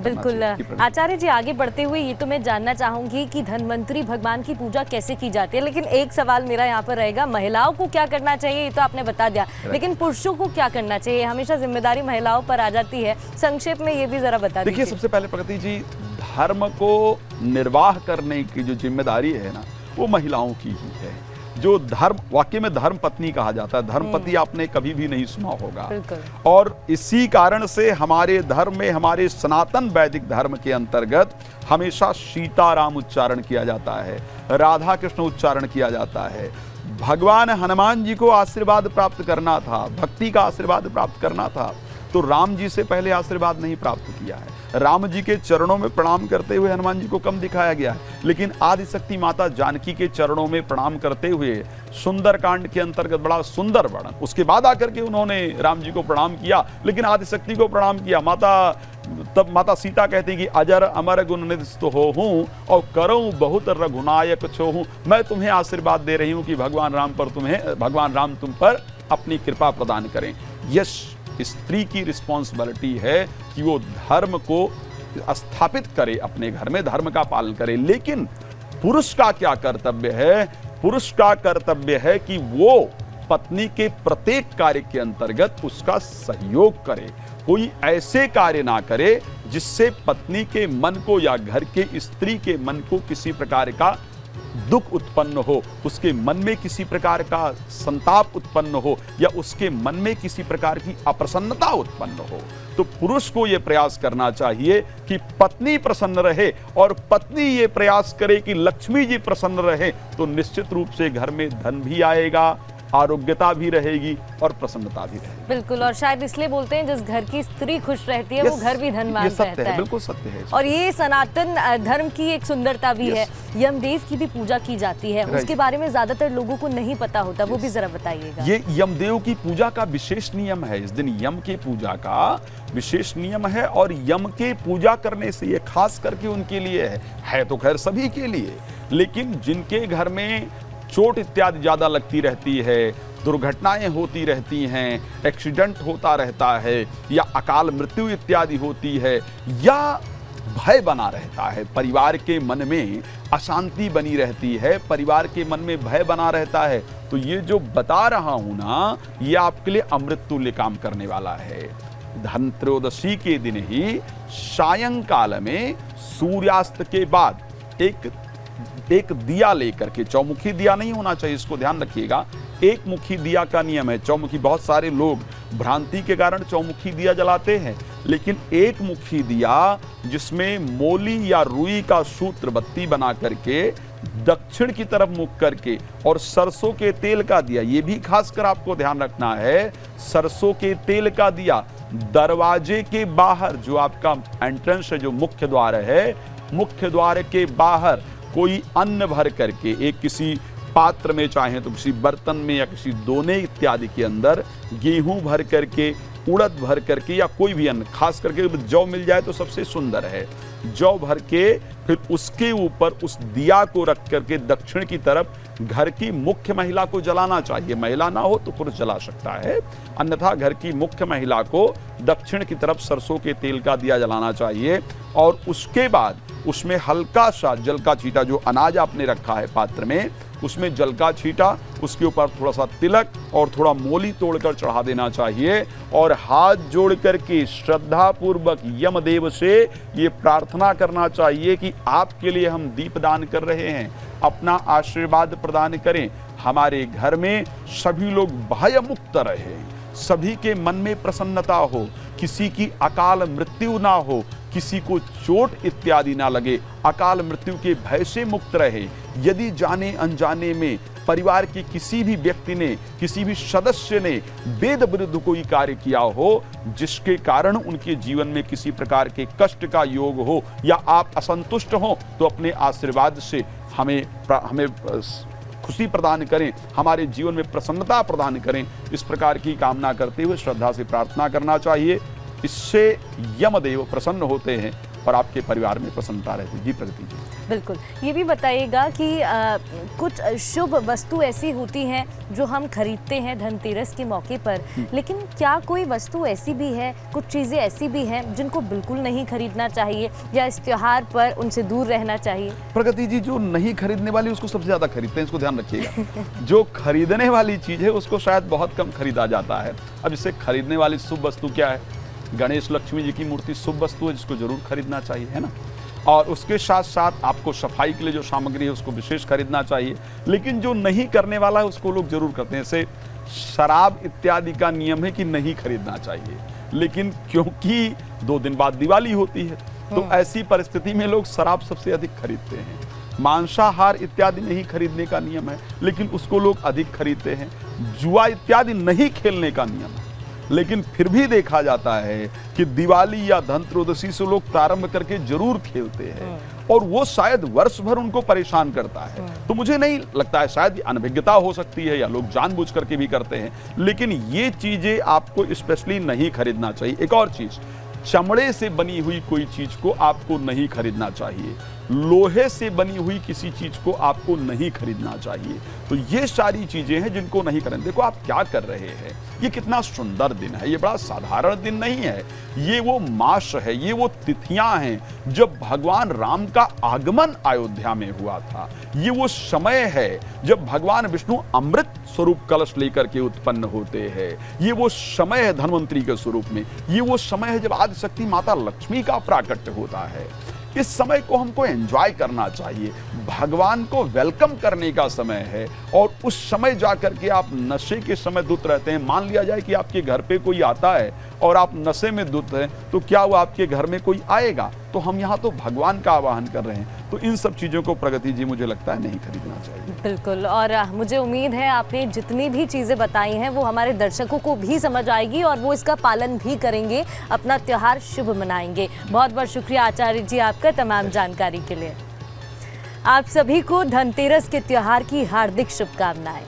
करना बिल्कुल चाहिए। आचार्य जी, आगे बढ़ते हुए ये तो मैं जानना चाहूंगी कि धन्वंतरी भगवान की पूजा कैसे की जाती है, लेकिन एक सवाल मेरा यहाँ पर रहेगा, महिलाओं को क्या करना चाहिए ये तो आपने बता दिया, लेकिन पुरुषों को क्या करना चाहिए? हमेशा जिम्मेदारी महिलाओं पर आ जाती है, संक्षेप में ये भी जरा बता दीजिए। देखिए, सबसे पहले प्रगति जी, धर्म को निर्वाह करने की जो जिम्मेदारी है ना, वो महिलाओं की ही है। जो धर्म, वाकई में धर्म पत्नी कहा जाता है, धर्मपति आपने कभी भी नहीं सुना होगा। और इसी कारण से हमारे धर्म में, हमारे सनातन वैदिक धर्म के अंतर्गत हमेशा सीताराम उच्चारण किया जाता है, राधा कृष्ण उच्चारण किया जाता है। भगवान हनुमान जी को आशीर्वाद प्राप्त करना था, भक्ति का आशीर्वाद प्राप्त करना था, तो राम जी से पहले आशीर्वाद नहीं प्राप्त किया है। राम जी के चरणों में प्रणाम करते हुए हनुमान जी को कम दिखाया गया है, लेकिन आदिशक्ति माता जानकी के चरणों में प्रणाम करते हुए सुंदर कांड के अंतर्गत बड़ा सुंदर वर्णन, उसके बाद आकर के उन्होंने राम जी को प्रणाम किया, लेकिन आदिशक्ति को प्रणाम किया। तब माता सीता कहती कि अजर अमर गुण निधि हो हूँ और करऊँ बहुत रघुनायक छो हूँ। मैं तुम्हें आशीर्वाद दे रही हूँ कि भगवान राम तुम पर अपनी कृपा प्रदान करें। यश स्त्री की रिस्पॉन्सिबिलिटी है कि वो धर्म को स्थापित करे, अपने घर में धर्म का पालन करे। लेकिन पुरुष का क्या कर्तव्य है? पुरुष का कर्तव्य है कि वो पत्नी के प्रत्येक कार्य के अंतर्गत उसका सहयोग करे, कोई ऐसे कार्य ना करे जिससे पत्नी के मन को या घर के स्त्री के मन को किसी प्रकार का दुख उत्पन्न हो, उसके मन में किसी प्रकार का संताप उत्पन्न हो, या उसके मन में किसी प्रकार की अप्रसन्नता उत्पन्न हो। तो पुरुष को यह प्रयास करना चाहिए कि पत्नी प्रसन्न रहे, और पत्नी ये प्रयास करे कि लक्ष्मी जी प्रसन्न रहे, तो निश्चित रूप से घर में धन भी आएगा, आरोग्यता भी रहेगी और प्रसन्नता भी रहेगी। बिल्कुल, और शायद इसलिए बोलते हैं जिस घर की स्त्री खुश रहती है वो घर भी धनवान रहता है। बिल्कुल सत्य है। और ये सनातन धर्म की एक सुंदरता भी है। यमदेव की भी पूजा की जाती है, उसके बारे में ज्यादातर लोगों को नहीं पता होता, वो भी जरा बताइएगा। ये यमदेव की पूजा का विशेष नियम है, इस दिन यम के पूजा का विशेष नियम है, और यम के पूजा करने से ये खास करके उनके लिए है तो खैर सभी के लिए, लेकिन जिनके घर में चोट इत्यादि ज्यादा लगती रहती है, दुर्घटनाएं होती रहती हैं, एक्सीडेंट होता रहता है, या अकाल मृत्यु इत्यादि होती है, या भय बना रहता है, परिवार के मन में अशांति बनी रहती है, परिवार के मन में भय बना रहता है, तो ये जो बता रहा हूं ना, ये आपके लिए अमृत तुल्य काम करने वाला है। धनत्रयोदशी के दिन ही सायंकाल में सूर्यास्त के बाद एक दिया लेकर के, चौमुखी दिया नहीं होना चाहिए, इसको ध्यान रखिएगा, एक मुखी दिया का नियम है। चौमुखी, बहुत सारे लोग भ्रांति के कारण चौमुखी दिया जलाते हैं, लेकिन एक मुखी दिया जिसमें मोली या रुई का सूत्र बत्ती बना करके दक्षिण की तरफ मुख करके, और सरसों के तेल का दिया, ये भी खासकर आपको ध्यान रखना है, सरसों के तेल का दिया दरवाजे के बाहर, जो आपका एंट्रेंस है, जो मुख्य द्वार है, मुख्य द्वार के बाहर कोई अन्न भर करके, एक किसी पात्र में, चाहे तो किसी बर्तन में या किसी दोने इत्यादि के अंदर गेहूं भर करके, उड़द भर करके, या कोई भी अन्न, खास करके जौ मिल जाए तो सबसे सुंदर है, जौ भर के फिर उसके ऊपर उस दिया को रख करके दक्षिण की तरफ घर की मुख्य महिला को जलाना चाहिए। महिला ना हो तो पुरुष जला सकता है, अन्यथा घर की मुख्य महिला को दक्षिण की तरफ सरसों के तेल का दिया जलाना चाहिए, और उसके बाद उसमें हल्का सा जल का छींटा, जो अनाज आपने रखा है पात्र में, उसमें जल का छींटा, उसके ऊपर थोड़ा सा तिलक और थोड़ा मोली तोड़कर चढ़ा देना चाहिए, और हाथ जोड़ करके श्रद्धा पूर्वक यमदेव से ये प्रार्थना करना चाहिए कि आपके लिए हम दीपदान कर रहे हैं, अपना आशीर्वाद प्रदान करें, हमारे घर में सभी लोग भय मुक्त रहें, सभी के मन में प्रसन्नता हो, किसी की अकाल मृत्यु ना हो, किसी को चोट इत्यादि ना लगे, अकाल मृत्यु के भय से मुक्त रहे। यदि जाने अनजाने में परिवार के किसी भी व्यक्ति ने, किसी भी सदस्य ने वेद विरुद्ध कोई कार्य किया हो, जिसके कारण उनके जीवन में किसी प्रकार के कष्ट का योग हो, या आप असंतुष्ट हो, तो अपने आशीर्वाद से हमें खुशी प्रदान करें, हमारे जीवन में प्रसन्नता प्रदान करें, इस प्रकार की कामना करते हुए श्रद्धा से प्रार्थना करना चाहिए। इससे यमदेव प्रसन्न होते हैं और आपके परिवार में प्रसन्नता रहती है। जी प्रगति जी। बिल्कुल, ये भी बताइएगा कि कुछ शुभ वस्तु ऐसी होती हैं जो हम खरीदते हैं धनतेरस के मौके पर, लेकिन क्या कोई वस्तु ऐसी भी है, कुछ चीज़ें ऐसी भी हैं जिनको बिल्कुल नहीं खरीदना चाहिए या इस त्योहार पर उनसे दूर रहना चाहिए? प्रगति जी, जो नहीं खरीदने वाली उसको सबसे ज़्यादा खरीदते हैं, इसको ध्यान रखिएगा। जो खरीदने वाली चीज़ है उसको शायद बहुत कम खरीदा जाता है। अब इससे खरीदने वाली शुभ वस्तु क्या है? गणेश लक्ष्मी जी की मूर्ति शुभ वस्तु है जिसको जरूर खरीदना चाहिए, है ना। और उसके साथ साथ आपको सफाई के लिए जो सामग्री है उसको विशेष खरीदना चाहिए। लेकिन जो नहीं करने वाला है उसको लोग जरूर करते हैं। जैसे शराब इत्यादि का नियम है कि नहीं खरीदना चाहिए, लेकिन क्योंकि 2 दिन बाद दिवाली होती है तो ऐसी परिस्थिति में लोग शराब सबसे अधिक खरीदते हैं। मांसाहार इत्यादि नहीं खरीदने का नियम है, लेकिन उसको लोग अधिक खरीदते हैं। जुआ इत्यादि नहीं खेलने का नियम है, लेकिन फिर भी देखा जाता है कि दिवाली या धनतेरस से लोग प्रारंभ करके जरूर खेलते हैं और वो शायद वर्ष भर उनको परेशान करता है। तो मुझे नहीं लगता है, शायद अनभिज्ञता हो सकती है या लोग जानबूझ करके भी करते हैं, लेकिन ये चीजें आपको स्पेशली नहीं खरीदना चाहिए। एक और चीज, चमड़े से बनी हुई कोई चीज को आपको नहीं खरीदना चाहिए। लोहे से बनी हुई किसी चीज को आपको नहीं खरीदना चाहिए। तो ये सारी चीजें हैं जिनको नहीं खरीदना। देखो आप क्या कर रहे हैं, ये कितना सुंदर दिन है, ये बड़ा साधारण दिन नहीं है। ये वो मास है, ये वो तिथियां हैं जब भगवान राम का आगमन अयोध्या में हुआ था। ये वो समय है जब भगवान विष्णु अमृत स्वरूप कलश लेकर के उत्पन्न होते हैं। ये वो समय है धन्वंतरी के स्वरूप में। ये वो समय है जब आदिशक्ति माता लक्ष्मी का प्राकट्य होता है। इस समय को हमको एंजॉय करना चाहिए, भगवान को वेलकम करने का समय है। और उस समय जाकर के आप नशे के समय धुत रहते हैं। मान लिया जाए कि आपके घर पे कोई आता है और आप नशे में धुत हैं, तो क्या वो आपके घर में कोई आएगा? तो हम यहाँ तो भगवान का आवाहन कर रहे हैं। तो इन सब चीज़ों को प्रगति जी मुझे लगता है नहीं खरीदना चाहिए। बिल्कुल, और मुझे उम्मीद है आपने जितनी भी चीज़ें बताई हैं वो हमारे दर्शकों को भी समझ आएगी और वो इसका पालन भी करेंगे, अपना त्योहार शुभ मनाएंगे। बहुत बहुत शुक्रिया आचार्य जी आपका तमाम जानकारी के लिए। आप सभी को धनतेरस के त्योहार की हार्दिक शुभकामनाएं।